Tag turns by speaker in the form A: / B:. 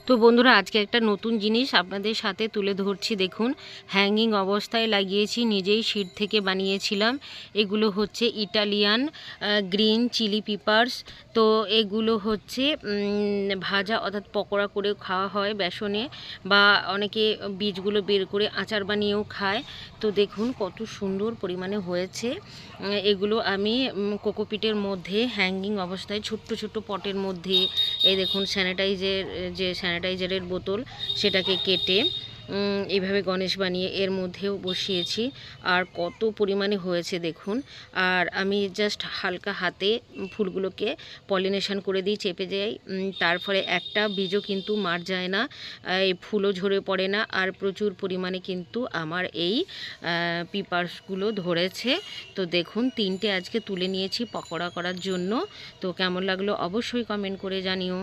A: তো বন্ধুরা আজকে একটা নতুন জিনিস আপনাদের সাথে তুলে ধরছি। দেখুন, হ্যাঙ্গিং অবস্থায় লাগিয়েছি, নিজেই শীট থেকে বানিয়েছিলাম। এগুলো হচ্ছে ইটালিয়ান গ্রিন চিলি পিপার্স। তো এগুলো হচ্ছে ভাজা অর্থাৎ পকোড়া করেও খাওয়া হয় বেসনে, বা অনেকে বীজগুলো বের করে আচার বানিয়েও খায়। তো দেখুন কত সুন্দর পরিমাণে হয়েছে। এগুলো আমি কোকোপিটের মধ্যে হ্যাঙ্গিং অবস্থায় ছোট্ট ছোট্ট পটের মধ্যে, এই দেখুন স্যানিটাইজারের বোতল সেটাকে কেটে এইভাবে গণেশ বানিয়ে এর মধ্যেও বসিয়েছি। আর কত পরিমাণে হয়েছে দেখুন। আর আমি জাস্ট হালকা হাতে ফুলগুলোকে পলিনেশন করে দিই, চেপে যাই। তারপরে একটা বীজও কিন্তু মার যায় না, এই ফুলও ঝরে পড়ে না। আর প্রচুর পরিমাণে কিন্তু আমার এই পিপার্সগুলো ধরেছে। তো দেখুন, 3টে আজকে তুলে নিয়েছি পকোড়া করার জন্য। তো কেমন লাগলো অবশ্যই কমেন্ট করে জানিও।